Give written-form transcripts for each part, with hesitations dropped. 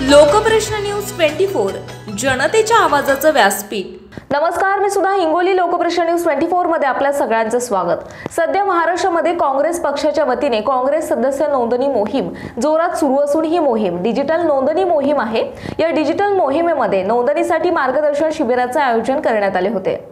Lokprashna news 24 जनतेच्या आवाजाचं व्यासपीठ। नमस्कार, मी सुद्धा हिंगोली लोकप्रश्न न्यूज 24 मध्ये आपल्या सगळ्यांचं स्वागत। सध्या महाराष्ट्रामध्ये काँग्रेस पक्षाच्या वतीने काँग्रेस सदस्य नोंदणी मोहीम जोरात सुरू असून ही मोहीम डिजिटल नोंदणी मोहीम आहे। या डिजिटल मोहिमेमध्ये नोंदणीसाठी मार्गदर्शन शिबिराचे आयोजन करण्यात आले होते।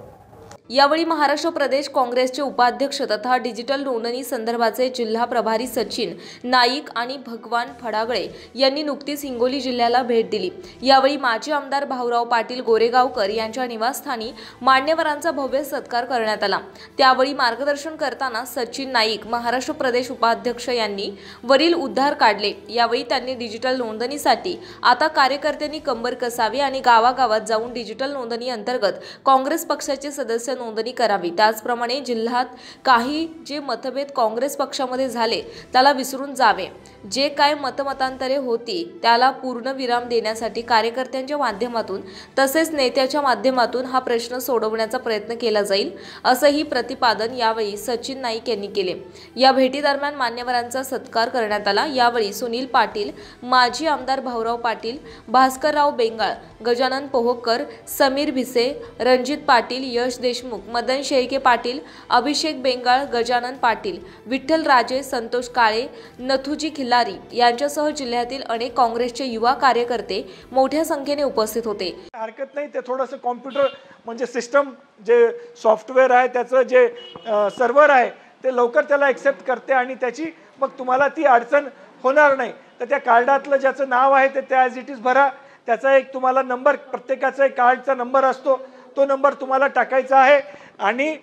यावेळी महाराष्ट्र प्रदेश काँग्रेसचे उपाध्यक्ष तथा डिजिटल नोंदणी संदर्भाचे जिल्हा प्रभारी सचिन नाईक आणि भगवान फडागळे यांनी नुकतीच हिंगोली जिल्ह्याला भेट दिली। यावेळी माजी आमदार भाऊराव पाटील गोरेगावकर यांच्या निवासस्थानी मान्यवरांचा भव्य सत्कार करण्यात आला। त्यावेळी मार्गदर्शन करताना सचिन नाईक महाराष्ट्र प्रदेश उपाध्यक्ष यांनी वरील उद्गार काढले। यावेळी त्यांनी डिजिटल नोंदणीसाठी आता कार्यकर्त्यांनी कंबर कसावी आणि गावागावात जाऊन डिजिटल नोंदणी अंतर्गत काँग्रेस पक्षाचे सदस्य नोंदणी करावी। त्याचप्रमाणे जिल्ह्यात काही जे मतभेद काँग्रेस पक्षामध्ये झाले त्याला विसरून जावे, जे काय मतमतांतरे होती त्याला पूर्ण विराम देण्यासाठी कार्यकर्त्यांच्या माध्यमातून तसेच नेत्याच्या माध्यमातून हा प्रश्न सोडवण्याचा प्रयत्न केला जाईल, असंही प्रतिपादन यावेळी सचिन नाईक यांनी केले। या भेटीदरम्यान मान्यवरांचा सत्कार करण्यात आला। यावेळी सुनील पाटील, माजी आमदार भाऊराव पाटील, भास्करराव बेंगाळ, गजानन पोहकर, समीर भिसे, रणजित पाटील, यश देशमुख, मदन शेळके पाटील, अभिषेक बेंगाळ, गजानन पाटील, विठ्ठल राजे, संतोष काळे, नथुजी खिल्लारी यांच्यासह जिल्ह्यातील अनेक काँग्रेसचे युवा कार्यकर्ते मोठ्या संख्येने उपस्थित होते। हरकत नाही, ते थोडंसं कॉम्प्युटर म्हणजे सिस्टम जे सॉफ्टवेअर आहे त्याचं जे सर्व्हर आहे ते लवकर त्याला एक्सेप्ट करते आणि त्याची मग तुम्हाला ती अडचण होणार नाही। तर त्या कार्डातलं ज्याचं नाव आहे ते त्या ॲज इट इज भरा। त्याचा एक तुम्हाला नंबर, प्रत्येकाचा एक कार्डचा नंबर असतो, तो नंबर तुम्हाला टाकायचा आहे आणि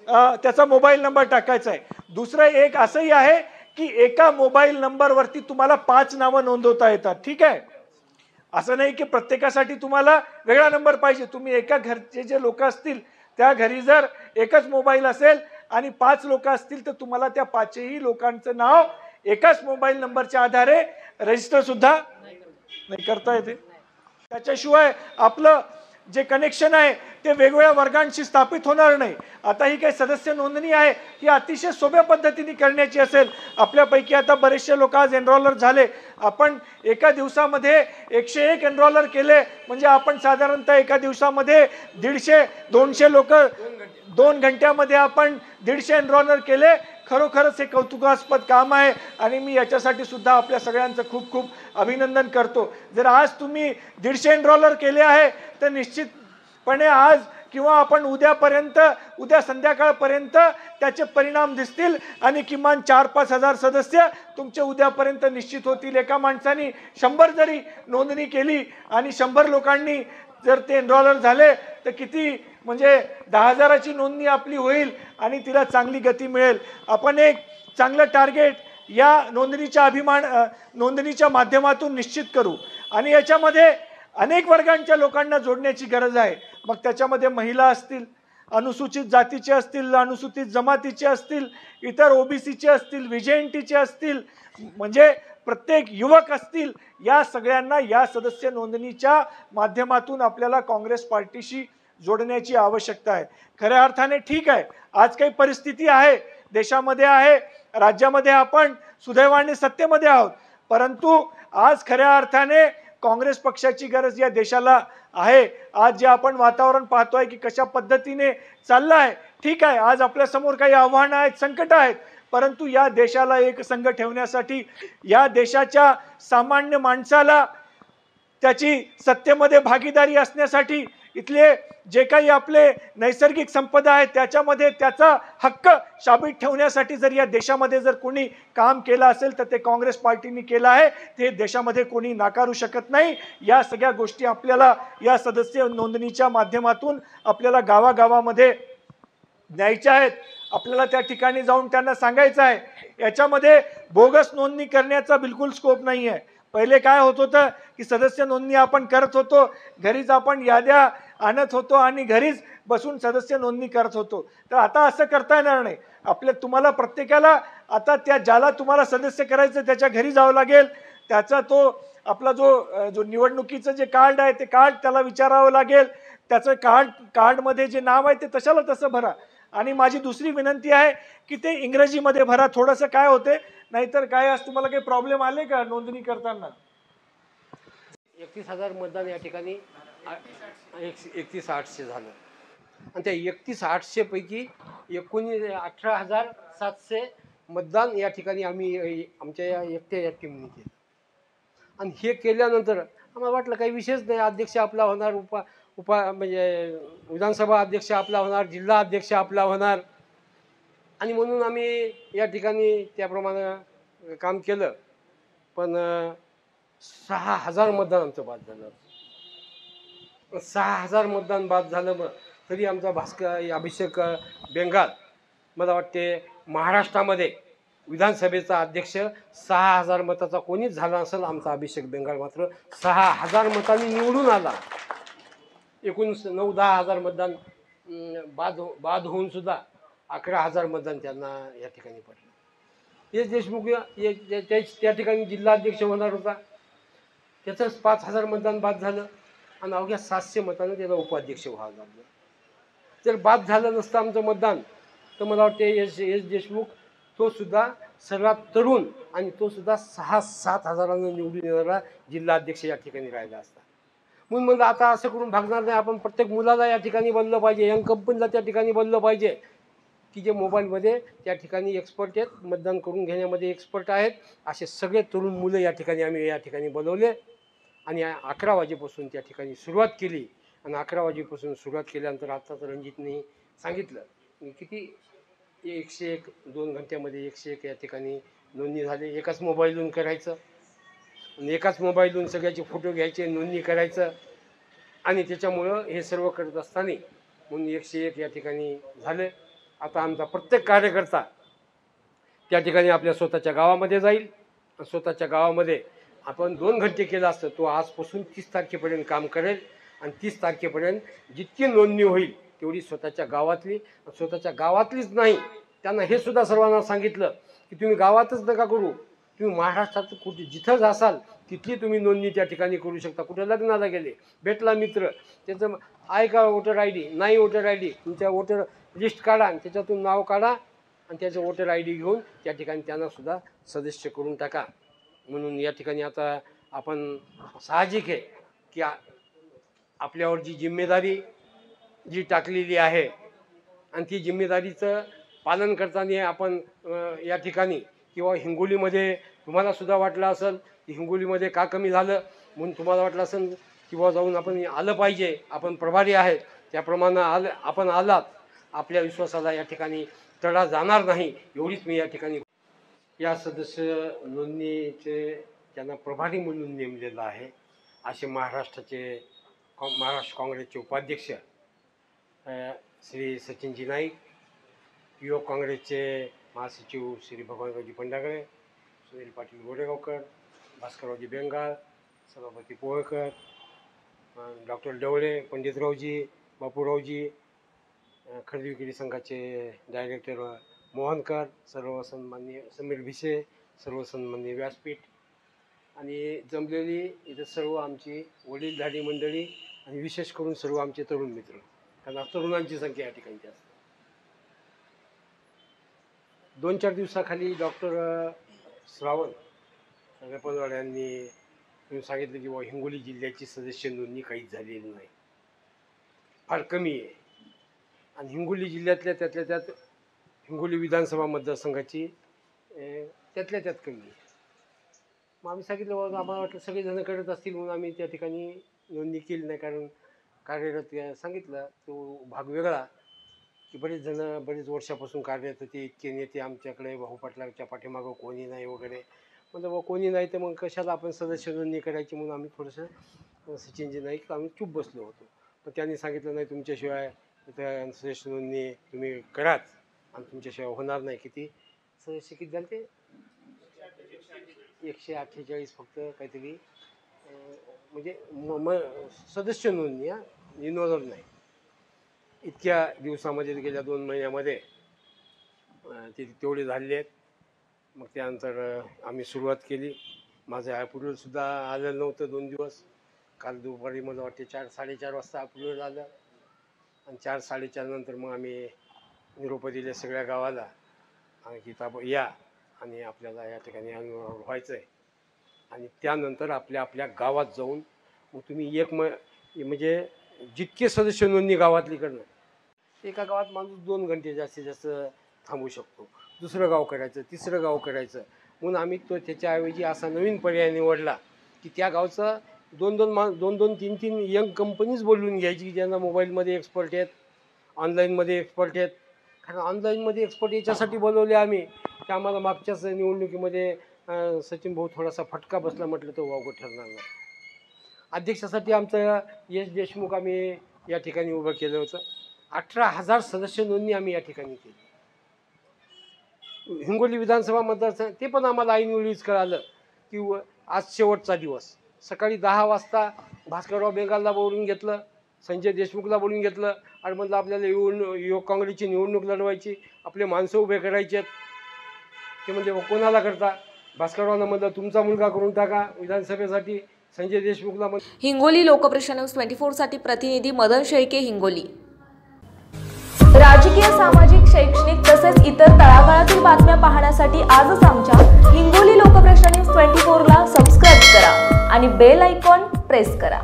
त्याचा मोबाईल नंबर टाकायचा आहे। दुसरं एक असंही आहे की एका मोबाईल नंबरवरती तुम्हाला 5 नावं नोंदवता येतात। ठीक आहे, असं नाही की प्रत्येकासाठी तुम्हाला वेगळा नंबर पाहिजे। तुम्ही एका घरचे जे लोक असतील त्या घरी जर एकच मोबाईल असेल आणि 5 लोक असतील तर तुम्हाला त्या 5ही लोकांचं नाव एकाच मोबाईल नंबरच्या आधारे रजिस्टर सुद्धा नाही करता येते। त्याच्याशिवाय आपलं जे कनेक्शन आहे ते वेगवेगळ्या वर्गांशी स्थापित होणार नाही। आता ही काही सदस्य नोंदणी आहे ही अतिशय सोप्या पद्धतीने करण्याची असेल। आपल्यापैकी आता बरेचसे लोक आज एनरोलर झाले। आपण एका दिवसामध्ये 101 एनरोलर केले म्हणजे आपण साधारणतः एका दिवसामध्ये 150-200 लोक 2 घंट्यामध्ये आपण 150 एनरोलर केले। खरोखरच हे कौतुकास्पद काम आहे आणि मी याच्यासाठी सुद्धा आपल्या सगळ्यांचं खूप खूप अभिनंदन करतो। जर आज तुम्ही 150 एनरोलर केले आहे तर निश्चितपणे आज किंवा आपण उद्या संध्याकाळपर्यंत त्याचे परिणाम दिसतील आणि किमान 4-5 हजार सदस्य तुमचे उद्यापर्यंत निश्चित होतील। एका माणसाने 100 जरी नोंदणी केली आणि 100 लोकांनी जर ते एनरोलर झाले तर किती म्हणजे 10,000ची नोंदणी आपली होईल आणि तिला चांगली गती मिळेल। आपण एक चांगलं टार्गेट या नोंदणीच्या माध्यमातून निश्चित करू आणि याच्यामध्ये अनेक वर्गांच्या लोकांना जोडण्याची गरज आहे। मग त्याच्यामध्ये महिला असतील, अनुसूचित जातीचे असतील, अनुसूचित जमातीचे असतील, इतर ओबीसीचे असतील, व्हीजेएनटीचे असतील, म्हणजे प्रत्येक युवक असतील, या सगळ्यांना या सदस्य नोंदणीच्या माध्यमातून आपल्याला काँग्रेस पार्टीशी जोडण्याची आवश्यकता आहे। खऱ्या अर्थाने ठीक आहे, आज काही परिस्थिती आहे, देशामध्ये आहे, राज्यामध्ये आपण सुदैवाने सत्तेमध्ये आहोत, परंतु आज खऱ्या अर्थाने काँग्रेस पक्षाची गरज या देशाला आहे। आज जे आपण वातावरण पाहतोय की कशा पद्धतीने चाललं आहे, ठीक आहे, आज आपल्या समोर काही आव्हानं आहेत, संकट आहेत, परंतु या देशाला एक संघ ठेवण्यासाठी, या देशाच्या सामान्य माणसाला त्याची सत्तेमध्ये भागीदारी असण्यासाठी, इथले जे काही आपले नैसर्गिक संपदा आहे त्याच्यामध्ये त्याचा हक्क शाबीत ठेवण्यासाठी जर या देशामध्ये जर कोणी काम केलं असेल तर ते काँग्रेस पार्टीने केलं आहे। ते देशामध्ये कोणी नाकारू शकत नाही। या सगळ्या गोष्टी आपल्याला या सदस्य नोंदणीच्या माध्यमातून आपल्याला गावागावामध्ये न्यायच्या आहेत। आपल्याला त्या ठिकाणी जाऊन त्यांना सांगायचं आहे याच्यामध्ये बोगस नोंदणी करण्याचा बिलकुल स्कोप नाही आहे। पहिले काय होत होतं की सदस्य नोंदणी आपण करत होतो, घरीच आपण याद्या आणत होतो आणि घरीच बसून सदस्य नोंदणी करत होतो। तर आता असं करता येणार नाही। तुम्हाला प्रत्येकाला आता ज्याला तुम्हाला सदस्य करायचं त्याच्या घरी जावं लागेल। त्याचा तो आपला जो निवडणुकीचं जे कार्ड आहे ते कार्ड त्याला विचारावं लागेल। त्याचं कार्डमध्ये जे नाव आहे ते तशाला तसं भरा आणि माझी दुसरी विनंती आहे की ते इंग्रजीमध्ये भरा। थोडंसं काय होते, नाहीतर काय आज तुम्हाला काही प्रॉब्लेम आले का नोंदणी करताना? 31,000 मतदान या ठिकाणी 31,800 झालं आणि त्या 31,800 पैकी 18,700 मतदान या ठिकाणी आम्ही आमच्या या टीमने केलं. आणि हे केल्यानंतर आम्हाला वाटलं काही विशेष नाही, अध्यक्ष आपला होणार, म्हणजे विधानसभा अध्यक्ष आपला होणार, जिल्हा अध्यक्ष आपला होणार, आणि म्हणून आम्ही या ठिकाणी त्याप्रमाणे काम केलं. पण 6,000 मतदान आमचं बाद झालं. 6,000 मतदान बाद झालं. मग तरी आमचा अभिषेक बेंगाल, मला वाटते महाराष्ट्रामध्ये विधानसभेचा अध्यक्ष 6,000 मताचा कोणीच झाला असेल. आमचा अभिषेक बेंगाल मात्र 6,000 मतांनी निवडून आला. एकूण 9-10 हजार मतदान बाद होऊन सुद्धा 11,000 मतदान त्यांना या ठिकाणी पडलं. एस देशमुख त्या ठिकाणी जिल्हाध्यक्ष होणार होता, त्याचंच 5,000 मतदान बाद झालं आणि अवघ्या 700 मतानं त्याला उपाध्यक्ष व्हावं लागलं. जर बाद झालं नसतं आमचं मतदान तर मला वाटते एस देशमुख तो सुद्धा सर्वात तरुण आणि तो सुद्धा 6-7 हजारांना निवडून येणारा जिल्हाध्यक्ष या ठिकाणी राहिला असता. म्हणून म्हणलं आता असं करून भागणार नाही, आपण प्रत्येक मुलाला या ठिकाणी बोललं पाहिजे, यंग कंपनीला त्या ठिकाणी बोललं पाहिजे की जे मोबाईलमध्ये त्या ठिकाणी एक्सपर्ट आहेत, मतदान करून घेण्यामध्ये एक्सपर्ट आहेत, असे सगळे तरुण मुलं या ठिकाणी आम्ही या ठिकाणी बोलवले आणि 11 वाजेपासून त्या ठिकाणी सुरुवात केली. आणि 11 वाजेपासून सुरुवात केल्यानंतर आत्ताच रणजितने सांगितलं किती 101-2 घंट्यामध्ये 101 या ठिकाणी नोंदणी झाली. एकाच मोबाईलवरून करायचं आणि एकाच मोबाईलवरून सगळ्याचे फोटो घ्यायचे, नोंदणी करायचं आणि त्याच्यामुळं हे सर्व करत असताना म्हणून 101 या ठिकाणी झाले. आता आमचा प्रत्येक कार्यकर्ता त्या ठिकाणी आपल्या स्वतःच्या गावामध्ये जाईल. स्वतःच्या गावामध्ये आपण 2 घंटे केलं असतं, तो आजपासून 30 तारखेपर्यंत काम करेल आणि 30 तारखेपर्यंत जितकी नोंदणी होईल तेवढी स्वतःच्या गावातलीच नाही, त्यांना हे सुद्धा सर्वांना सांगितलं की तुम्ही गावातच नका करू, तुम्ही महाराष्ट्रात कुठे जिथंच असाल तिथली तुम्ही नोंदणी त्या ठिकाणी करू शकता. कुठे लग्नाला गेले, भेटला मित्र, त्याचं आहे का वोटर आय डी, नाही वोटर आय डी, तुमच्या वोटर लिस्ट काढा आणि त्याच्यातून नाव काढा आणि त्याचं वोटर आय डी घेऊन त्या ठिकाणी त्यांनासुद्धा सदस्य करून टाका. म्हणून या ठिकाणी आता आपण साहजिक आहे की आपल्यावर जी जिम्मेदारी जी टाकलेली आहे आणि ती जिम्मेदारीचं पालन करताना आपण या ठिकाणी किंवा हिंगोलीमध्ये तुम्हालासुद्धा वाटलं असेल की हिंगोलीमध्ये का कमी झालं, म्हणून तुम्हाला वाटलं असेल किंवा जाऊन आपण आलं पाहिजे, आपण प्रभारी आहेत, त्याप्रमाणे आपण आलात, आपल्या विश्वासाला या ठिकाणी तडा जाणार नाही एवढीच मी या ठिकाणी या सदस्य नोंदणीचे त्यांना प्रभारी म्हणून नेमलेलं आहे. असे महाराष्ट्र काँग्रेसचे उपाध्यक्ष श्री सचिनजी नाईक, युवक काँग्रेसचे महासचिव श्री भगवानरावजी पंडागळे, सुनील पाटील गोरेगावकर, भास्कररावजी बेंगाळ, सभापती पोळकर, डॉक्टर डवळे, पंडितरावजी, बापूरावजी, खरेदी विक्री संघाचे डायरेक्टर मोहनकर, सर्व सन्माननीय समीर भिसे, सर्व सन्माननीय व्यासपीठ आणि जमलेली इथं सर्व आमची वडीलधारी मंडळी आणि विशेष करून सर्व आमचे तरुण मित्र, कारण तरुणांची संख्या या ठिकाणी जास्त. 2-4 दिवसाखाली डॉक्टर श्रावण रेपलवाड यांनी सांगितलं की हिंगोली जिल्ह्याची सदस्य नोंदणी काहीच झालेली नाही, फार कमी आहे. आणि हिंगोली जिल्ह्यातल्या त्यातल्या त्यात हिंगोली विधानसभा मतदारसंघाची त्यातल्या त्यात कमी आहे. मग आम्ही सांगितलं बाबा आम्हाला वाटलं सगळेजण करत असतील म्हणून आम्ही त्या ठिकाणी नोंदणी केली नाही. कारण कार्यरत सांगितलं तो भाग वेगळा की बरेच वर्षापासून कार्यरत होते, इतके नेते आमच्याकडे, भाऊ पाटलाच्या पाठीमागं कोणी नाही वगैरे. म्हणजे बाबा कोणी नाही तर मग कशाला आपण सदस्य नोंदणी करायची, म्हणून आम्ही थोडंसं सचिनजी नाईक आम्ही चूप बसलो होतो. पण त्यांनी सांगितलं नाही तुमच्याशिवाय इथं सदस्य नोंदणी तुम्ही कराच आणि तुमच्याशिवाय होणार नाही. किती सदस्य किती झाले ते 148 फक्त काहीतरी म्हणजे सदस्य नोंदणी इन्व्हॉल्व नाही. इतक्या दिवसामध्ये गेल्या 2 महिन्यामध्ये ते तेवढे झालेले आहेत. मग त्यानंतर आम्ही सुरुवात केली. माझं अप्रुव्हलसुद्धा आलेलं नव्हतं 2 दिवस. काल दुपारी मला वाटते 4-4:30 वाजता अप्रुव्हल आलं आणि 4-4:30 नंतर मग आम्ही निरोप दिले सगळ्या गावाला की या आणि आपल्याला या ठिकाणी व्हायचं आहे. आणि त्यानंतर आपल्या गावात जाऊन मग तुम्ही म्हणजे जितके सदस्य नोंदणी गावातली करणं, एका गावात माणूस 2 घंटे जास्तीत जास्त थांबू शकतो. दुसरं गाव करायचं, तिसरं गाव करायचं, म्हणून आम्ही त्याच्याऐवजी असा नवीन पर्याय निवडला की त्या गावचा 2-2, 3-3 यंग कंपनीज बोलवून घ्यायची, ज्यांना मोबाईलमध्ये एक्सपर्ट आहेत, ऑनलाईनमध्ये एक्सपर्ट आहेत. कारण ऑनलाईनमध्ये एक्सपर्ट याच्यासाठी बोलवले आम्ही की आम्हाला मागच्याच निवडणुकीमध्ये सचिन भाऊ थोडासा फटका बसला म्हटलं तर वावगं ठरणार नाही. अध्यक्षासाठी आमचं यश देशमुख आम्ही या ठिकाणी उभं केलं होतं. 18,000 सदस्य नोंदणी आम्ही या ठिकाणी केली. हिंगोली विधानसभा मतदारसंघ ते पण आम्हाला ऐनवेळीच कळालं की आज शेवटचा दिवस. सकाळी 10 वाजता भास्करराव बेंगालला बोलवून घेतलं, संजय देशमुखला बोलवून घेतलं आणि म्हणलं आपल्याला युवक काँग्रेसची निवडणूक लढवायची, आपले माणसं उभे करायचे आहेत. ते म्हणजे कोणाला करता? भास्कररावनं म्हणलं तुमचा मुलगा करून टाका विधानसभेसाठी. संजय देशमुखला हिंगोली लोकप्रश्न न्यूज 24 साठी प्रतिनिधी मदन शेळके, हिंगोली. राजकीय, सामाजिक, शैक्षणिक तसेच इतर तळागाळातील बातम्या पाहण्यासाठी आजच आमच्या हिंगोली लोकप्रश्न न्यूज 24 ला सबस्क्राईब करा आणि बेल आयकॉन प्रेस करा.